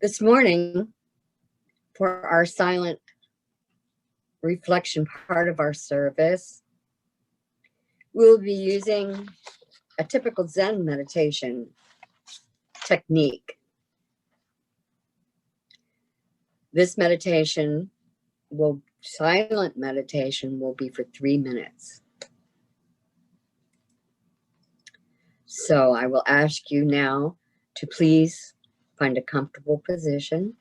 This morning, for our silent reflection part of our service, we'll be using a typical Zen meditation technique. This silent meditation will be for 3 minutes. So I will ask you now to please find a comfortable position.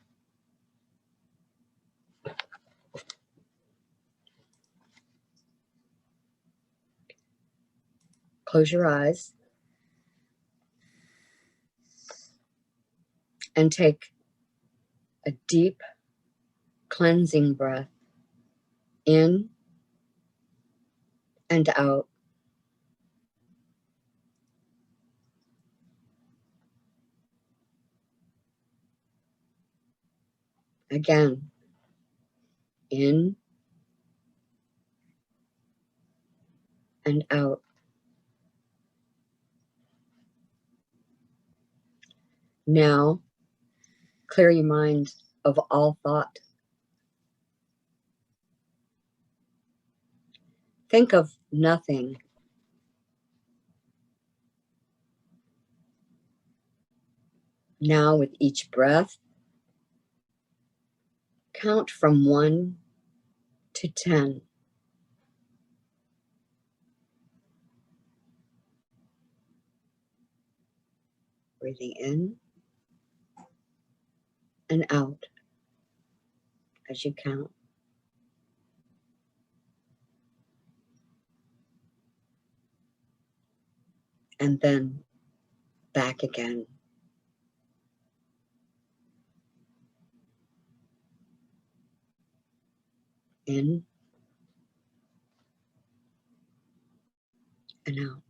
Close your eyes and take a deep cleansing breath in and out. Again, in and out. Now, clear your mind of all thought. Think of nothing. Now, with each breath, count from 1 to 10. Breathing in and out as you count. And then back again. In and out.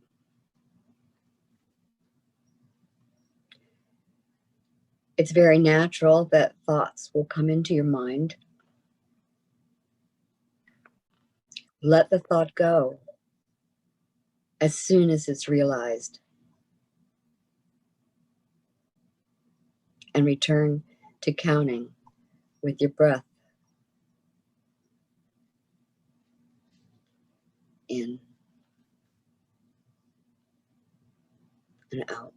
It's very natural that thoughts will come into your mind. Let the thought go as soon as it's realized. And return to counting with your breath. In and out.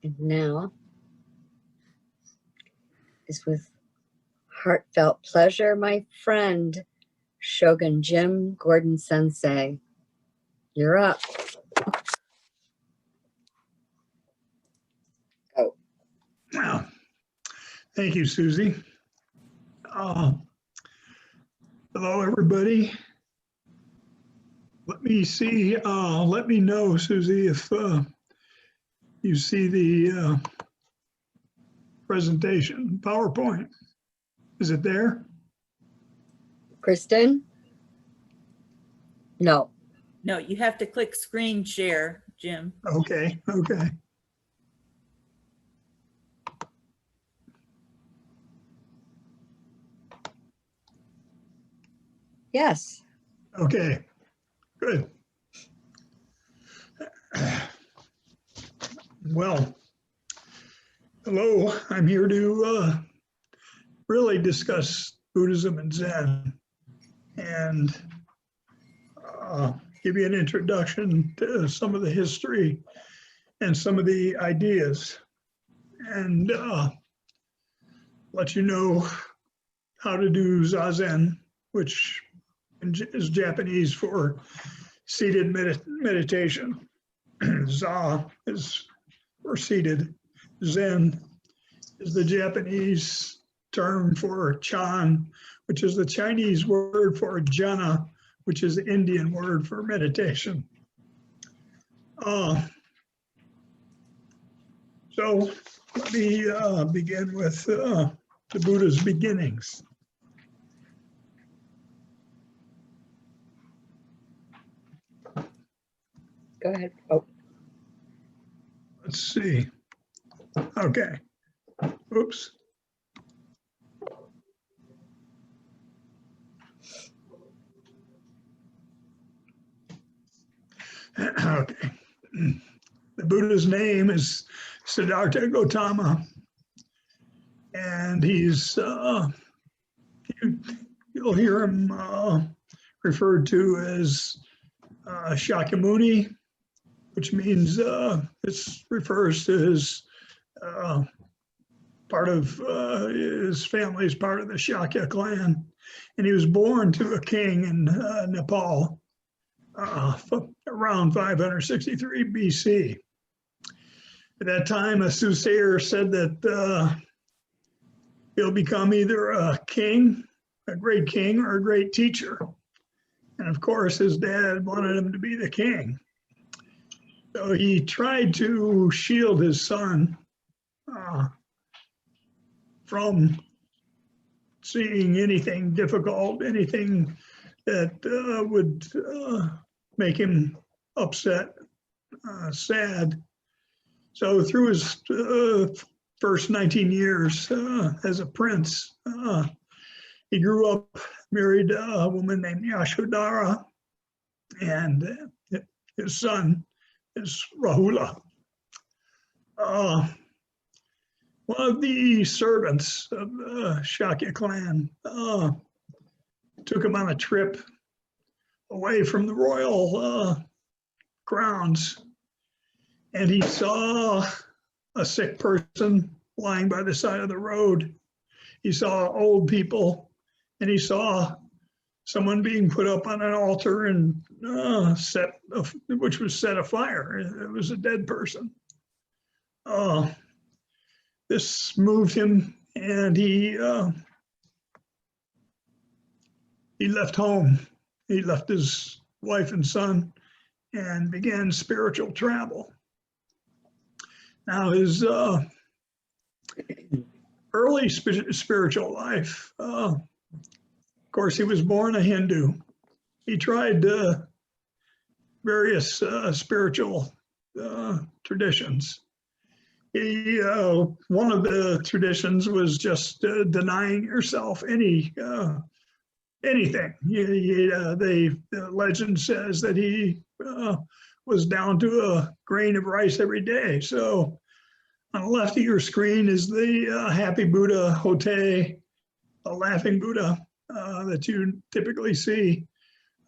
And now is with heartfelt pleasure, my friend, Shogun Jim Gordon Sensei. You're up. Oh. Wow. Thank you, Susie. Hello, everybody. Let me see. Let me know, Susie, if you see the presentation, PowerPoint. Is it there? Kristen? No. No, you have to click screen share, Jim. Okay, okay. Yes. Okay, good. Well, hello, I'm here to really discuss Buddhism and Zen and give you an introduction to some of the history and some of the ideas and let you know how to do Zazen, which is Japanese for seated meditation. Za is for seated. Zen is the Japanese term for Chan, which is the Chinese word for jhana, which is the Indian word for meditation. So let me begin with the Buddha's beginnings. Go ahead. Oh. Let's see. Okay. Oops. Okay. The Buddha's name is Siddhartha Gautama, and he's you'll hear him referred to as Shakyamuni, which means this refers to his part of his family is part of the Shakya clan, and he was born to a king in Nepal around 563 BC. At that time, a soothsayer said that he'll become either a king, a great king, or a great teacher. And of course, his dad wanted him to be the king. So he tried to shield his son from seeing anything difficult, anything that would make him upset, sad. So through his first 19 years as a prince, he grew up, married a woman named Yashodhara, and his son is Rahula. One of the servants of the Shakya clan took him on a trip away from the royal grounds, and he saw a sick person lying by the side of the road. He saw old people, and he saw someone being put up on an altar and which was set afire. It was a dead person. This moved him, and he left home. He left his wife and son and began spiritual travel. Now, his early spiritual life, of course, he was born a Hindu. He tried various spiritual traditions. One of the traditions was just denying yourself anything. The legend says that he was down to a grain of rice every day. So on the left of your screen is the Happy Buddha Hote, a laughing Buddha that you typically see.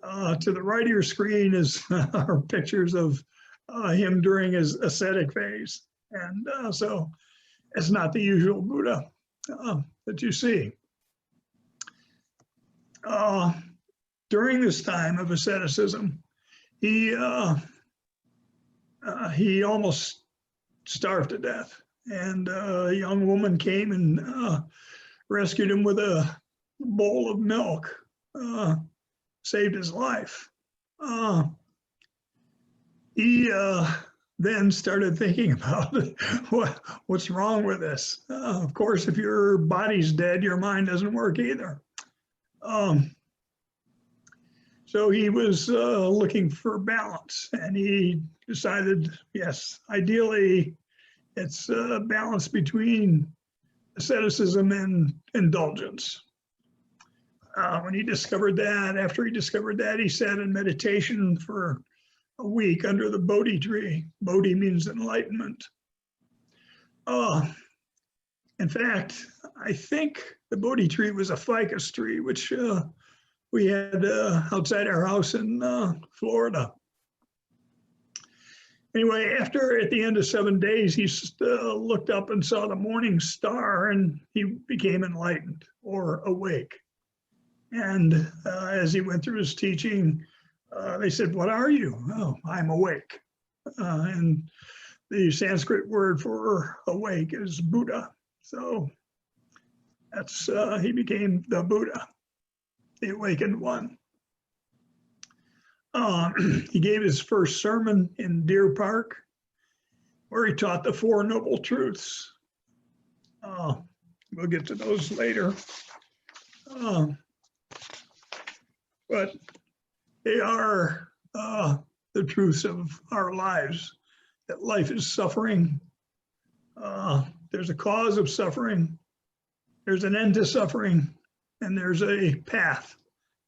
To the right of your screen is are pictures of him during his ascetic phase. And so it's not the usual Buddha that you see. During this time of asceticism, he almost starved to death. And a young woman came and rescued him with a bowl of milk, saved his life. He then started thinking about what's wrong with this. Of course, if your body's dead, your mind doesn't work either. So he was looking for balance, and he decided, yes, ideally, it's a balance between asceticism and indulgence. When he discovered that, after he discovered that, he sat in meditation for a week under the Bodhi tree. Bodhi means enlightenment. In fact, I think the Bodhi tree was a ficus tree, which we had outside our house in Florida. Anyway, at the end of 7 days, he looked up and saw the morning star, and he became enlightened or awake. And as he went through his teaching, they said, "What are you?" "Oh, I'm awake." And the Sanskrit word for awake is Buddha. So that's he became the Buddha, the awakened one. He gave his first sermon in Deer Park, where he taught the Four Noble Truths. We'll get to those later. But they are the truths of our lives, that life is suffering. There's a cause of suffering. There's an end to suffering, and there's a path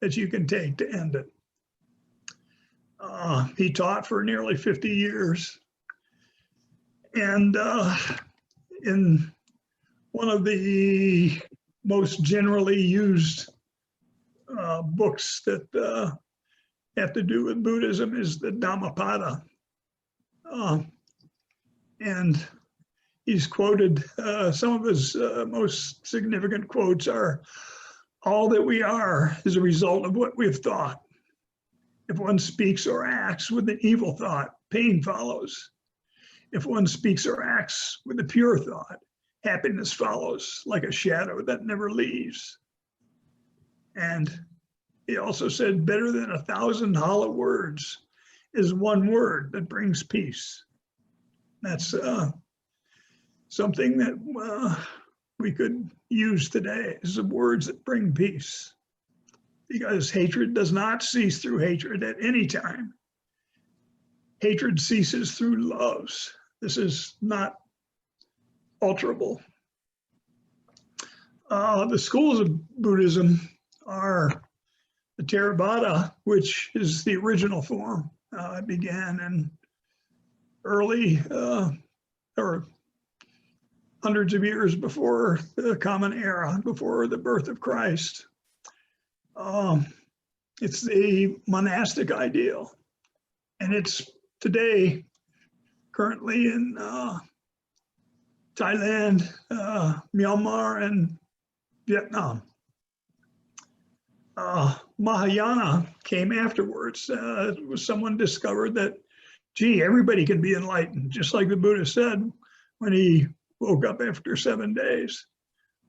that you can take to end it. He taught for nearly 50 years. And in one of the most generally used books that have to do with Buddhism is the Dhammapada. And he's quoted, some of his most significant quotes are, "All that we are is a result of what we've thought. If one speaks or acts with an evil thought, pain follows. If one speaks or acts with a pure thought, happiness follows like a shadow that never leaves." And he also said, "Better than 1,000 hollow words is one word that brings peace." That's something that we could use today, is the words that bring peace. Because hatred does not cease through hatred at any time. Hatred ceases through loves. This is not alterable. The schools of Buddhism are the Theravada, which is the original form. It began in early or hundreds of years before the Common Era, before the birth of Christ. It's the monastic ideal, and it's today currently in Thailand, Myanmar, and Vietnam. Mahayana came afterwards. It was someone discovered that, gee, everybody can be enlightened, just like the Buddha said when he woke up after 7 days.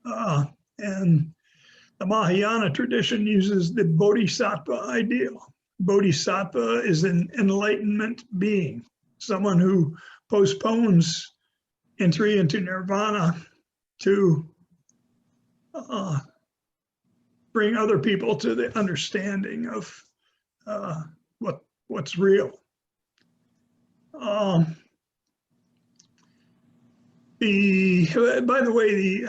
And the Mahayana tradition uses the bodhisattva ideal. Bodhisattva is an enlightenment being, someone who postpones entry into nirvana to bring other people to the understanding of what's real. By the way,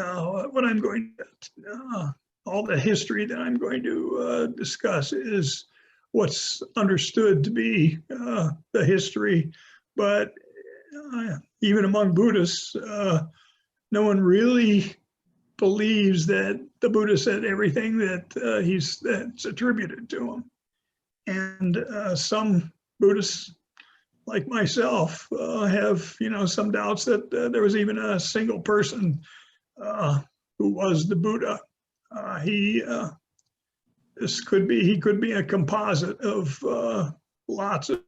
what I'm going to all the history that I'm going to discuss is what's understood to be the history, but even among Buddhists, no one really believes that the Buddha said everything that's attributed to him. And some Buddhists like myself, have, some doubts that there was even a single person who was the Buddha. He could be a composite of lots of,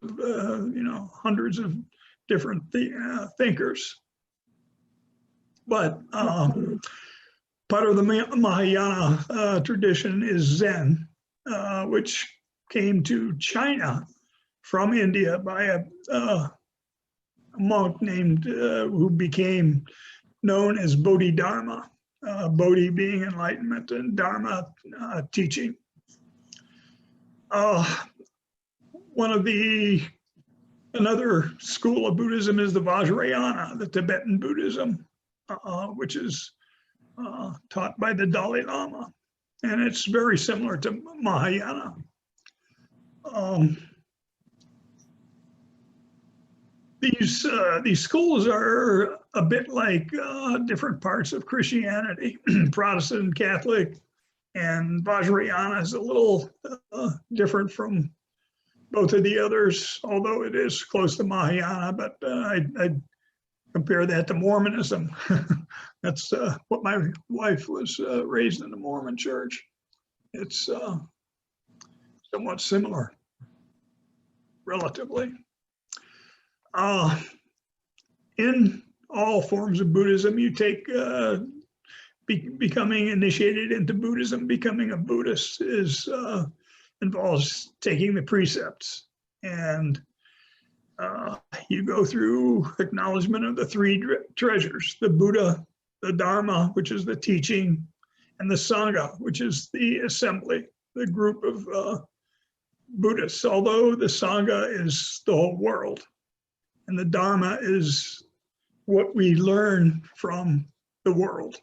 hundreds of different thinkers. But part of the Mahayana tradition is Zen, which came to China from India by a monk named who became known as Bodhidharma. Bodhi being enlightenment and Dharma teaching. Another school of Buddhism is the Vajrayana, the Tibetan Buddhism, which is taught by the Dalai Lama, and it's very similar to Mahayana. These schools are a bit like different parts of Christianity. Protestant, Catholic, and Vajrayana is a little different from both of the others, although it is close to Mahayana. But I'd compare that to Mormonism. That's what my wife was raised in the Mormon church. It's somewhat similar, relatively. In all forms of Buddhism, you take becoming initiated into Buddhism, becoming a Buddhist involves taking the precepts, and you go through acknowledgement of the three treasures: the Buddha, the Dharma, which is the teaching, and the Sangha, which is the assembly, the group of Buddhists. Although the Sangha is the whole world, and the Dharma is what we learn from the world.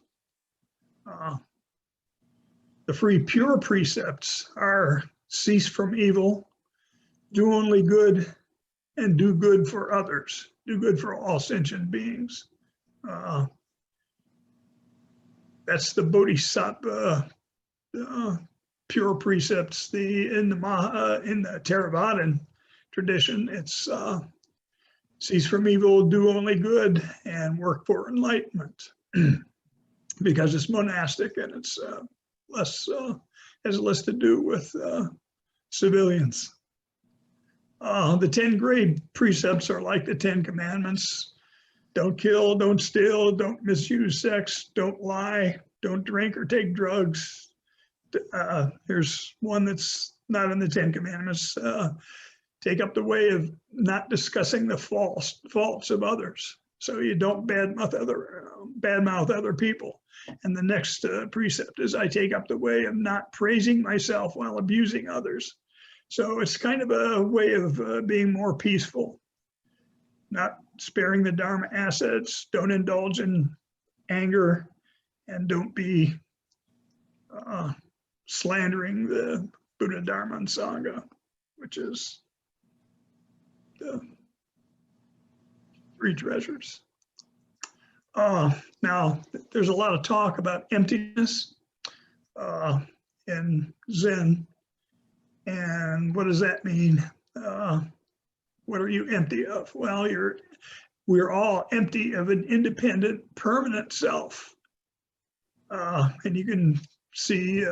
The free pure precepts are cease from evil, do only good, and do good for others, do good for all sentient beings. That's the Bodhisattva pure precepts. In the Theravadan tradition, it's cease from evil, do only good, and work for enlightenment. Because it's monastic and it's has less to do with civilians. The 10 great precepts are like the 10 commandments: don't kill, don't steal, don't misuse sex, don't lie, don't drink or take drugs. There's one that's not in the 10 commandments. Take up the way of not discussing the faults of others, so you don't badmouth other people. And the next precept is, I take up the way of not praising myself while abusing others. So it's kind of a way of being more peaceful, not sparing the Dharma assets, don't indulge in anger, and don't be slandering the Buddha, Dharma, and Sangha, which is the three treasures. Now, there's a lot of talk about emptiness in Zen. And what does that mean? What are you empty of? Well, we're all empty of an independent, permanent self. And you can see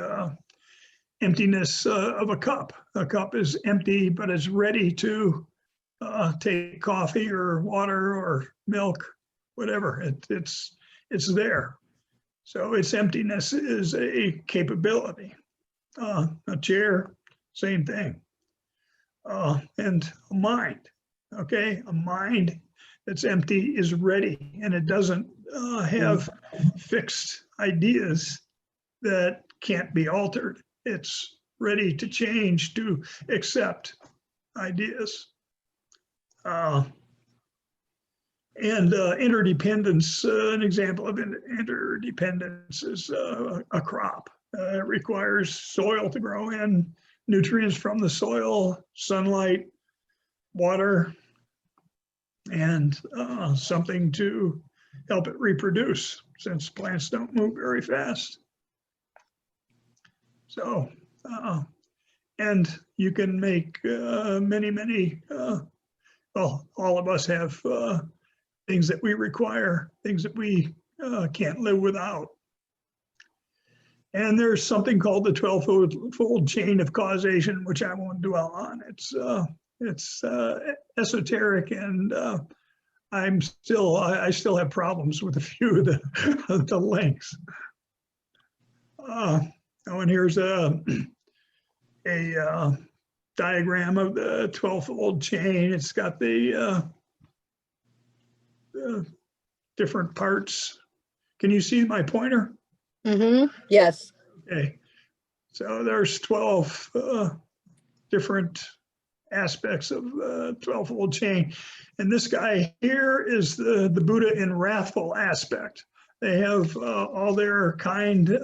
emptiness of a cup. A cup is empty, but it's ready to take coffee or water or milk, whatever. It's there. So its emptiness is a capability. A chair, same thing. And a mind, okay? A mind that's empty is ready, and it doesn't have fixed ideas that can't be altered. It's ready to change, to accept ideas. And interdependence, an example of interdependence is a crop. It requires soil to grow in, nutrients from the soil, sunlight, water, and something to help it reproduce, since plants don't move very fast. So, and you can make many well, all of us have things that we require, things that we can't live without. And there's something called the 12-fold chain of causation, which I won't dwell on. It's esoteric, and I still have problems with a few of the links. Oh, and here's a diagram of the 12-fold chain. It's got the different parts. Can you see my pointer? Yes. Okay, so there's 12 different aspects of the 12-fold chain. And this guy here is the Buddha in wrathful aspect. They have all their kind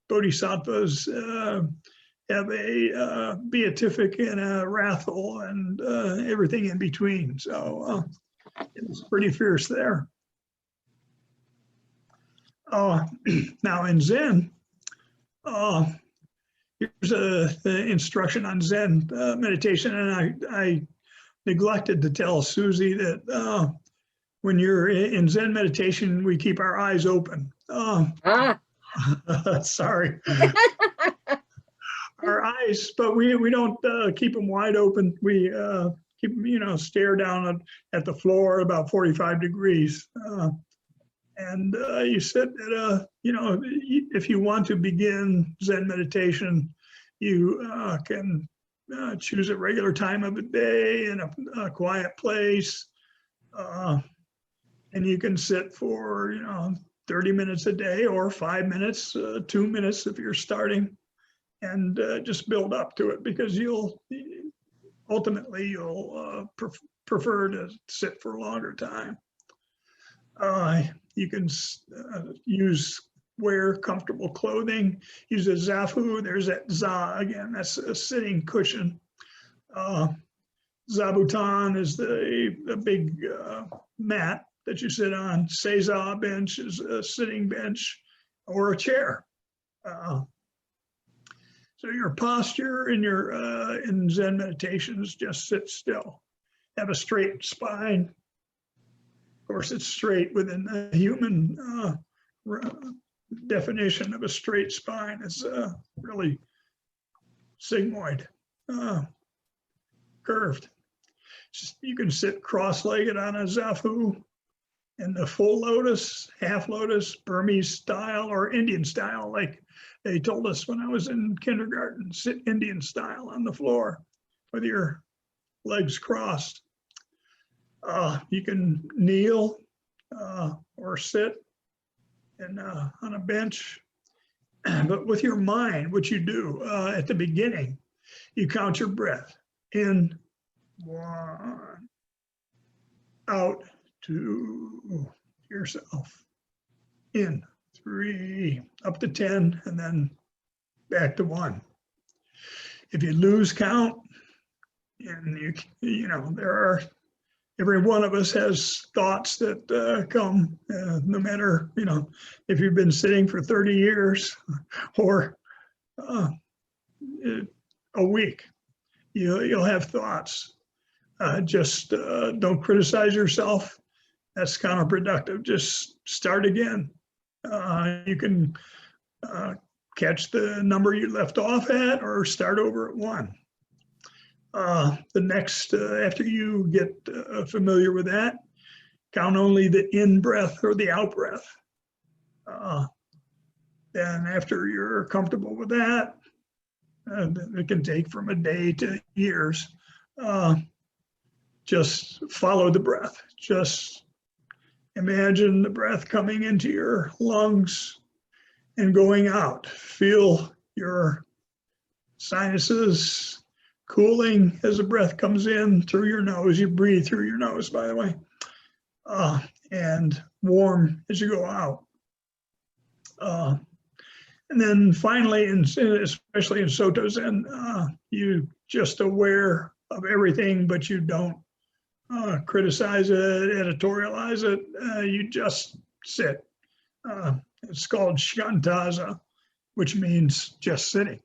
bodhisattvas have a beatific and a wrathful and everything in between. So it's pretty fierce there. Now in Zen, here's the instruction on Zen meditation, and I neglected to tell Susie that when you're in Zen meditation, we keep our eyes open. Sorry. Our eyes, but we don't keep them wide open. We keep them, stare down at the floor about 45 degrees. And you sit at if you want to begin Zen meditation, you can choose a regular time of the day in a quiet place. And you can sit for, 30 minutes a day or 5 minutes, 2 minutes if you're starting, and just build up to it, because you'll prefer to sit for a longer time. You can wear comfortable clothing, use a zafu. There's that za again, that's a sitting cushion. Zabuton is the big mat that you sit on. Seiza bench is a sitting bench or a chair. So your posture in in Zen meditation is just sit still. Have a straight spine. Of course, it's straight within the human definition of a straight spine. It's really sigmoid, curved. You can sit cross-legged on a zafu in the full lotus, half lotus, Burmese style, or Indian style, like they told us when I was in kindergarten. Sit Indian style on the floor with your legs crossed. You can kneel or sit on a bench, but with your mind, what you do at the beginning, you count your breath. In, 1, out, 2, yourself. In, 3, up to 10, and then back to 1. If you lose count, and every one of us has thoughts that come, no matter, if you've been sitting for 30 years or a week, you'll have thoughts. Just don't criticize yourself. That's counterproductive. Just start again. You can catch the number you left off at or start over at 1. The next, after you get familiar with that, count only the in breath or the out breath. Then after you're comfortable with that, it can take from a day to years. Just follow the breath. Just imagine the breath coming into your lungs and going out. Feel your sinuses cooling as the breath comes in through your nose. You breathe through your nose, by the way, and warm as you go out. And then finally, especially in Soto Zen, you just aware of everything, but you don't criticize it, editorialize it. You just sit. It's called Shantaza, which means just sitting.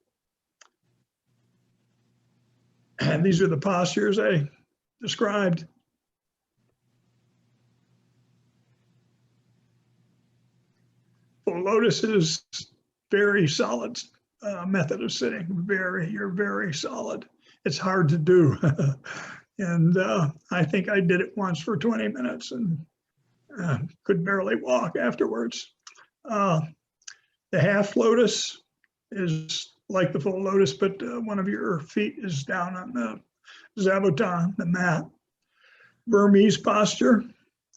And these are the postures I described. Full lotus is very solid method of sitting. You're very solid. It's hard to do. And I think I did it once for 20 minutes and could barely walk afterwards. The half lotus is like the full lotus, but one of your feet is down on the zabuton, the mat. Burmese posture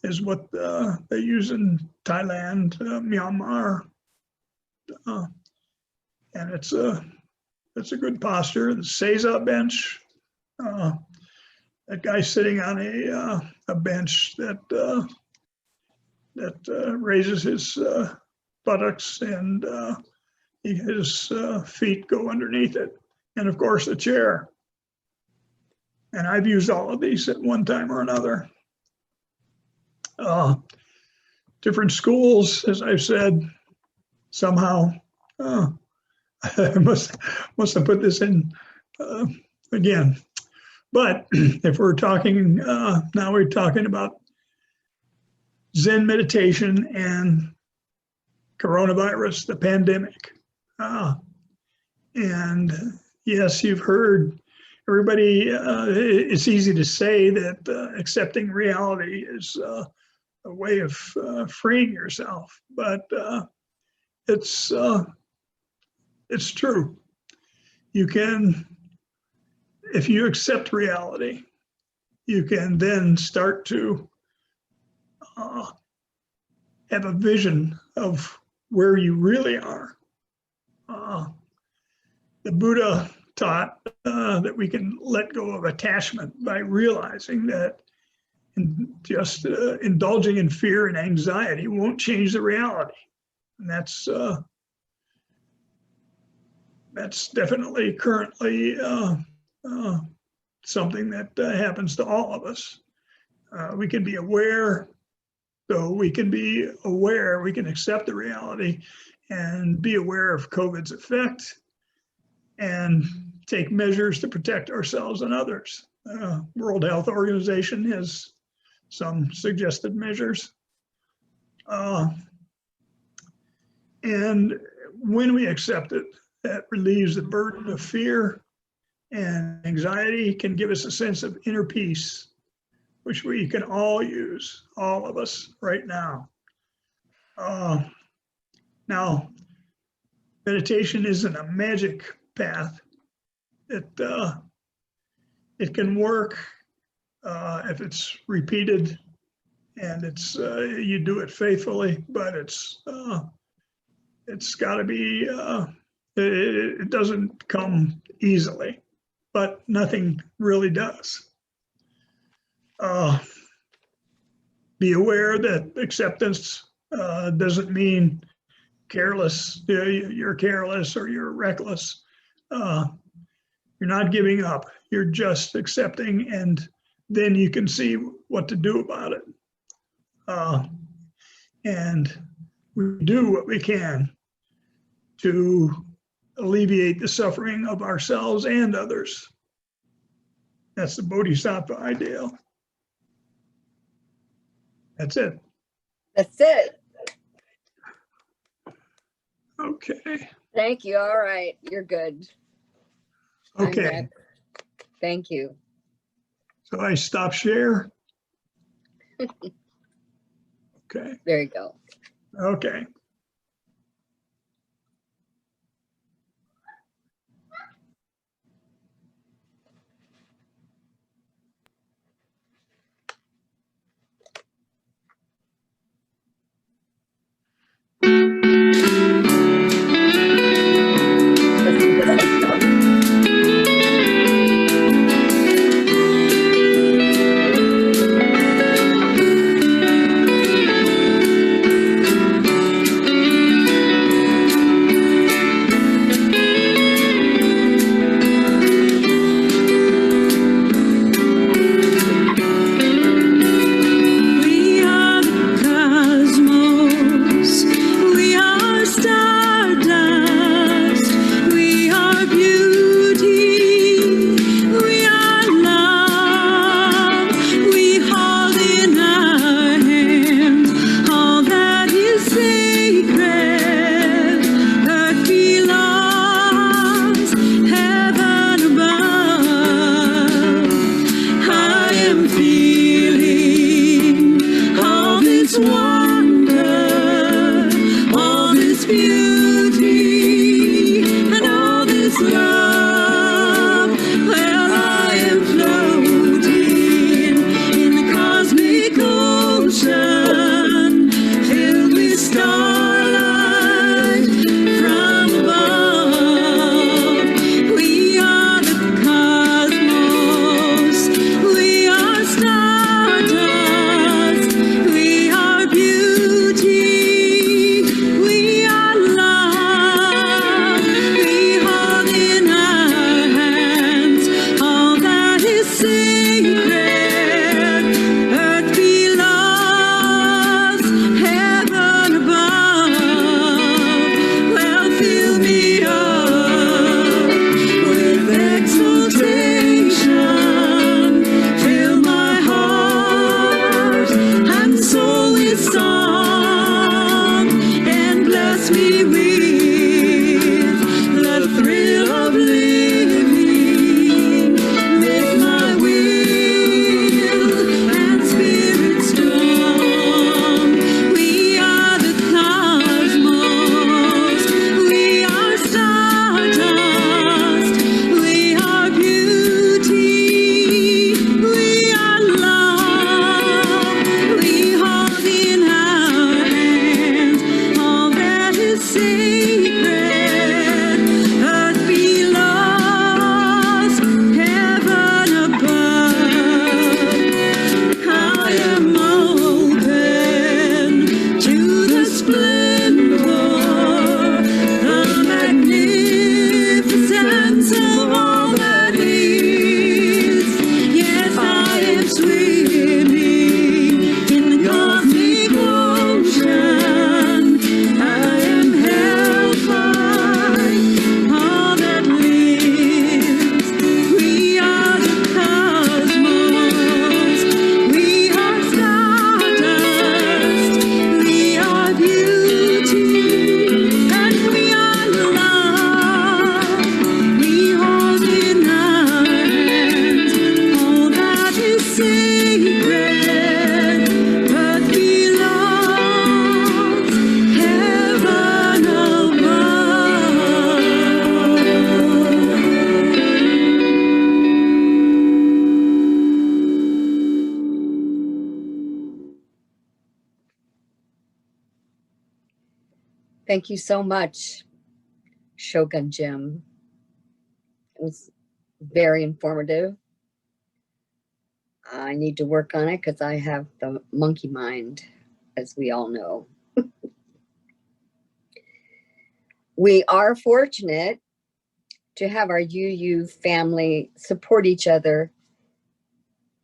is what they use in Thailand, Myanmar, and it's a good posture. The Seiza bench, that guy sitting on a bench that raises his buttocks and his feet go underneath it, and of course the chair. And I've used all of these at one time or another. Different schools, as I've said, somehow. I must have put this in again. But if we're talking, now we're talking about Zen meditation and coronavirus, the pandemic. And yes, you've heard everybody, it's easy to say that accepting reality is a way of freeing yourself, but it's true. You can, if you accept reality, you can then start to have a vision of where you really are. The Buddha taught that we can let go of attachment by realizing that just indulging in fear and anxiety won't change the reality. And that's definitely currently something that happens to all of us. We can be aware, so we can be aware, we can accept the reality and be aware of COVID's effect and take measures to protect ourselves and others. World Health Organization has some suggested measures. And when we accept it, that relieves the burden of fear, and anxiety can give us a sense of inner peace, which we can all use, all of us right now. Now, meditation isn't a magic path. It can work if it's repeated and it's you do it faithfully, but it's got to be. It doesn't come easily, but nothing really does. Be aware that acceptance doesn't mean careless. You're careless or you're reckless. You're not giving up. You're just accepting, and then you can see what to do about it. And we do what we can to alleviate the suffering of ourselves and others. That's the Bodhisattva ideal. That's it. That's it. Okay. Thank you. All right. You're good. I'm Okay. back. Thank you. So I stop share. Okay. There you go. Okay. splendor, the magnificence of all that is. Yes, I am swimming in the cosmic ocean. I am held by all that lives. We are the cosmos. We are stardust. We are beauty. And we are love. We hold in our hands all that is sacred, but belongs heaven above. Thank you so much, Shogun Jim. It was very informative. I need to work on it because I have the monkey mind, as we all know. We are fortunate to have our UU family support each other,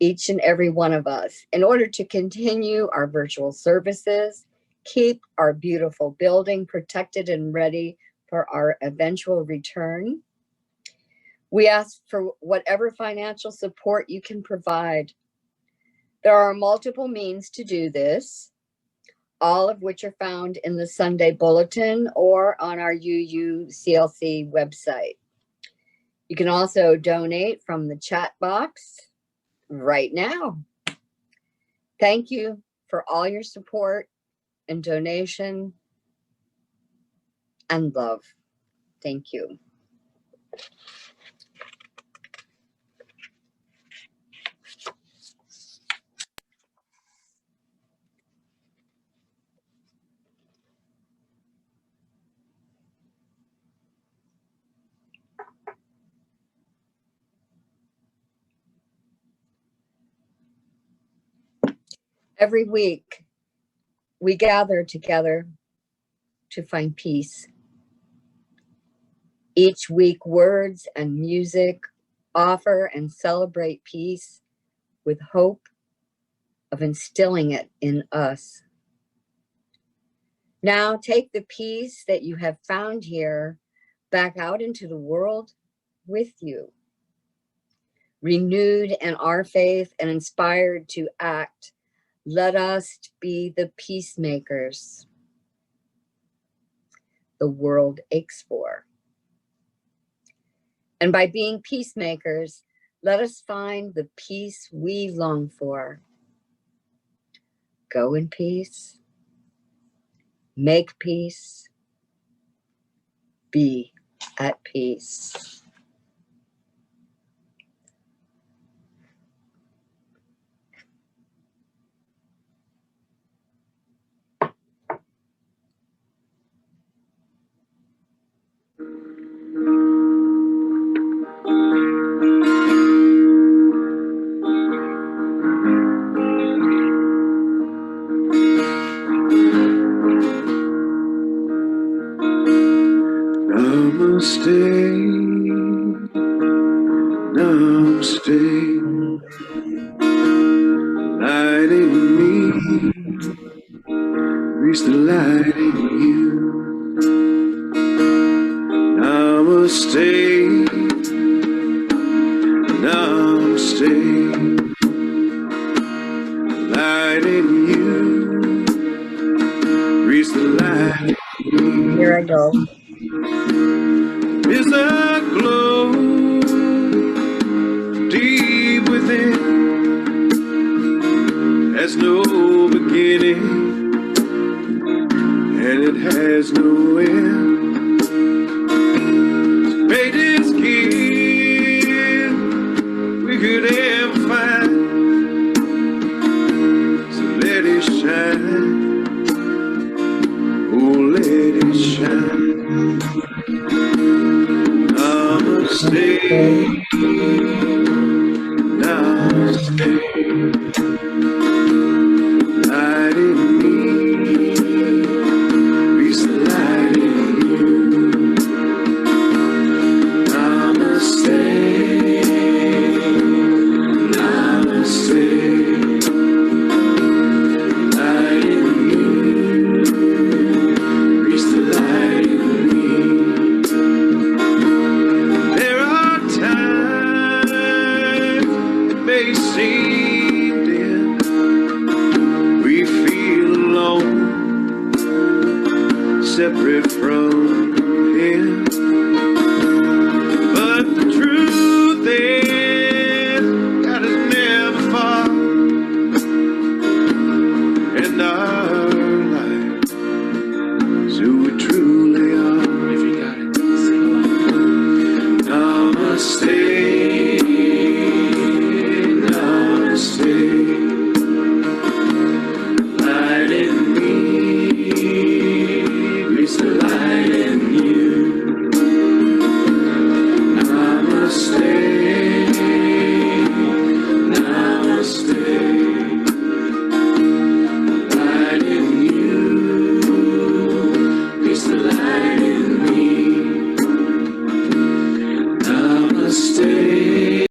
each and every one of us, in order to continue our virtual services, keep our beautiful building protected and ready for our eventual return. We ask for whatever financial support you can provide. There are multiple means to do this, all of which are found in the Sunday Bulletin or on our UUCLC website. You can also donate from the chat box right now. Thank you for all your support and donation and love. Thank you. Every week, we gather together to find peace. Each week, words and music offer and celebrate peace with hope of instilling it in us. Now take the peace that you have found here back out into the world with you. Renewed in our faith and inspired to act, let us be the peacemakers the world aches for. And by being peacemakers, let us find the peace we long for. Go in peace, make peace, be at peace. Namaste, namaste, light in me, reach the light in you. Namaste, namaste, light in you, reach the light in me. Here I go. Is a glow deep within, has no beginning and it has no end. Greatest gift we could ever find, so let it shine, oh let it shine. Namaste, namaste, light in me, separate from him.